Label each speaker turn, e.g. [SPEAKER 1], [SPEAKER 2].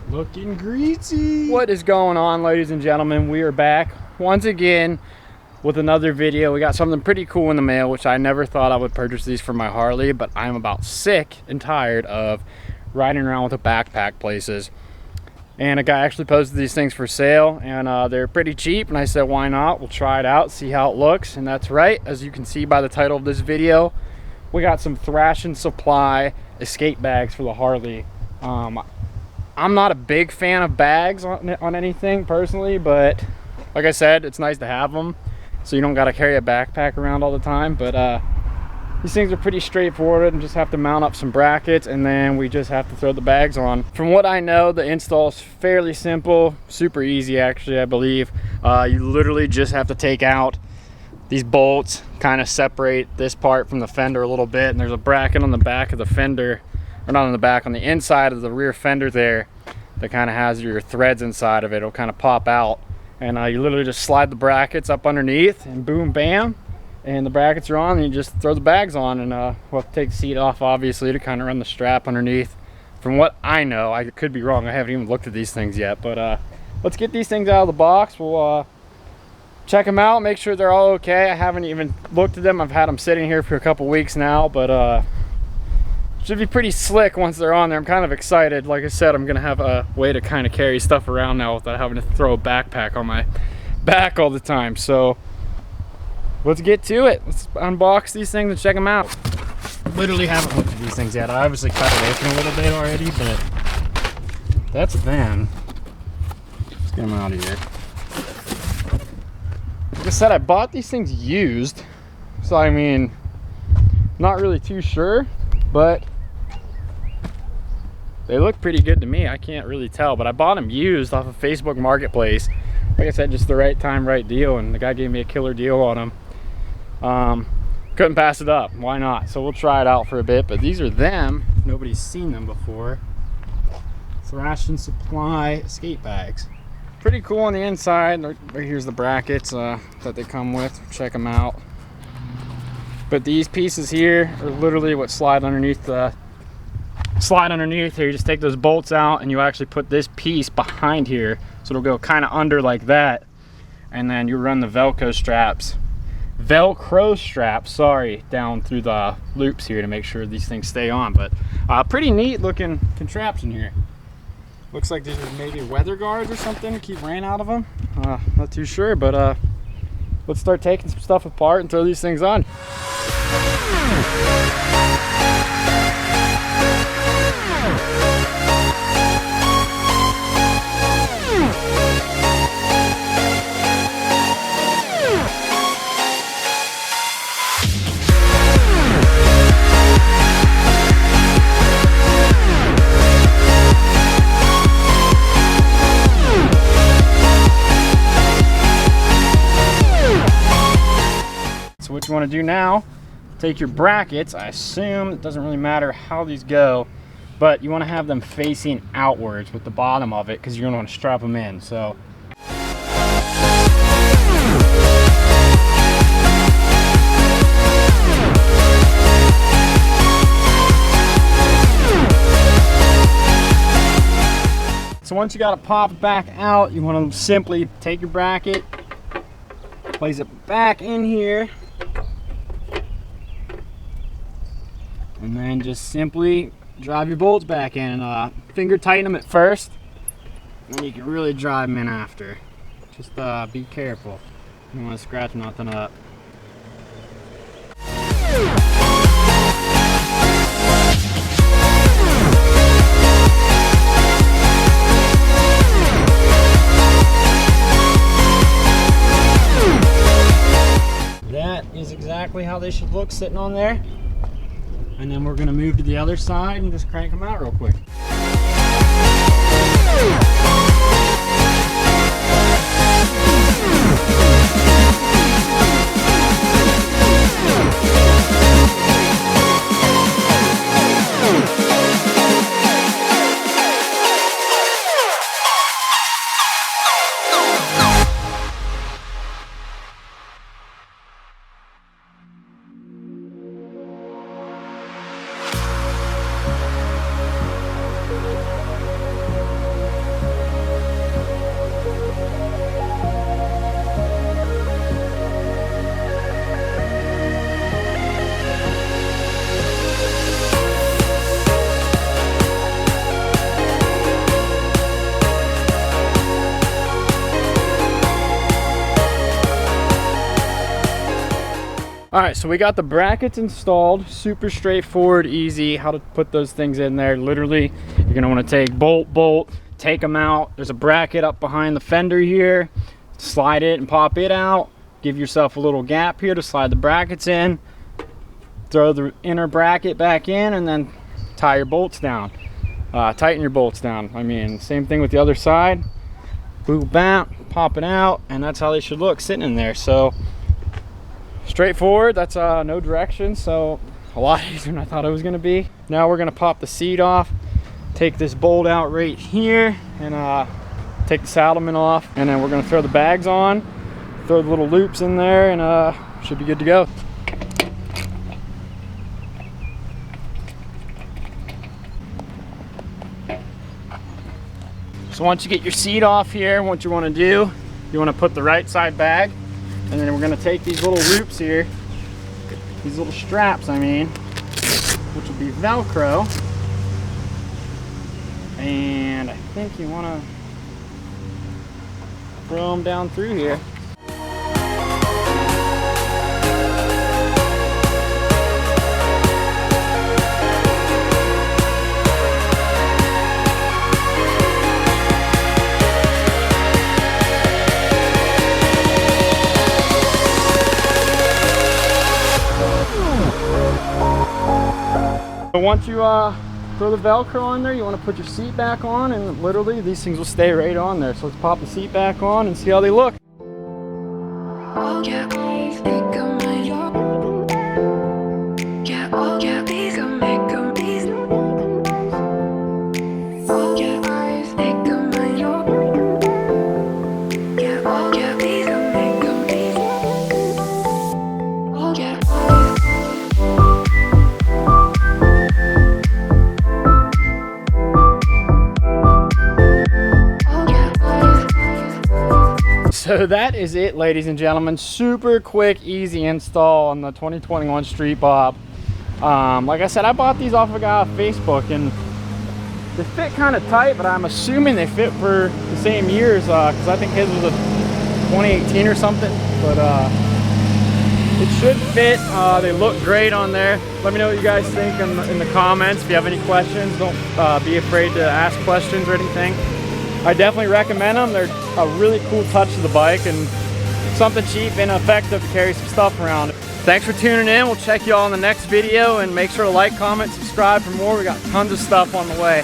[SPEAKER 1] Looking greasy.
[SPEAKER 2] What is going on, ladies and gentlemen? We are back once again with another video. We got something pretty cool in the mail, which I never thought I would purchase these for my Harley, but I'm about sick and tired of riding around with a backpack places. And a guy actually posted these things for sale, and they're pretty cheap, and I said, why not? We'll try it out, see how it looks. And that's right, as you can see by the title of this video, we got some Thrashin Supply escape bags for the Harley. I'm not a big fan of bags on anything personally, but like I said, it's nice to have them so you don't got to carry a backpack around all the time. But these things are pretty straightforward, and just have to mount up some brackets, and then we just have to throw the bags on. From what I know, the install is fairly simple, super easy actually, I believe. You literally just have to take out these bolts, kind of separate this part from the fender a little bit, and there's a bracket on the back of the fender, or not on the back, on the inside of the rear fender there, that kind of has your threads inside of it. It'll kind of pop out, and you literally just slide the brackets up underneath, and boom, bam, and the brackets are on, and you just throw the bags on. And we'll have to take the seat off, obviously, to kind of run the strap underneath. From what I know, I could be wrong, I haven't even looked at these things yet, but let's get these things out of the box. We'll check them out, make sure they're all okay. I haven't even looked at them. I've had them sitting here for a couple weeks now, but should be pretty slick once they're on there. I'm kind of excited. Like I said, I'm gonna have a way to kind of carry stuff around now without having to throw a backpack on my back all the time. So let's get to it. Let's unbox these things and check them out. Literally haven't looked at these things yet. I obviously cut it open a little bit already, but that's them. Let's get them out of here. Like I said, I bought these things used, so I mean, not really too sure, but they look pretty good to me. I can't really tell, but I bought them used off of Facebook Marketplace. Like I said, just the right time, right deal, and the guy gave me a killer deal on them. Couldn't pass it up. Why not? So we'll try it out for a bit, but these are them. Nobody's seen them before. Thrashin Supply escape bags. Pretty cool on the inside. Right here's the brackets that they come with. Check them out. But these pieces here are literally what slide underneath here. You just take those bolts out, and you actually put this piece behind here, so it'll go kind of under like that, and then you run the velcro straps, sorry, down through the loops here to make sure these things stay on. But pretty neat looking contraption here. Looks like these are maybe weather guards or something to keep rain out of them. Not too sure, but let's start taking some stuff apart and throw these things on. So what you want to do now, take your brackets. I assume it doesn't really matter how these go, but you want to have them facing outwards with the bottom of it, because you're going to want to strap them in. So once you got it popped back out, you want to simply take your bracket, place it back in here, and then just simply drive your bolts back in, and finger tighten them at first, and then you can really drive them in after. Just be careful. You don't want to scratch nothing up. That is exactly how they should look sitting on there. And then we're going to move to the other side and just crank them out real quick. All right, so we got the brackets installed. Super straightforward, easy how to put those things in there. Literally, you're gonna wanna take bolt, take them out. There's a bracket up behind the fender here. Slide it and pop it out. Give yourself a little gap here to slide the brackets in. Throw the inner bracket back in and then tie your bolts down. Tighten your bolts down. I mean, same thing with the other side. Boom, bam, pop it out, and that's how they should look sitting in there. So straightforward. That's no direction, so a lot easier than I thought it was gonna be. Now we're gonna pop the seat off, take this bolt out right here, and take the saddleman off, and then we're gonna throw the bags on, throw the little loops in there, and should be good to go. So once you get your seat off here, what you want to do, you want to put the right side bag, and then we're going to take these little loops here, these little straps I mean, which will be Velcro, and I think you want to throw them down through here. Once you throw the Velcro on there, you want to put your seat back on, and literally these things will stay right on there. So let's pop the seat back on and see how they look. So that is it, ladies and gentlemen. Super quick, easy install on the 2021 Street Bob. Like I said, I bought these off a guy off Facebook, and they fit kind of tight, but I'm assuming they fit for the same years, because I think his was a 2018 or something. But it should fit. They look great on there. Let me know what you guys think in the comments. If you have any questions, don't be afraid to ask questions or anything. I definitely recommend them. They're a really cool touch to the bike and something cheap and effective to carry some stuff around. Thanks for tuning in. We'll check you all in the next video, and make sure to like, comment, subscribe for more. We got tons of stuff on the way.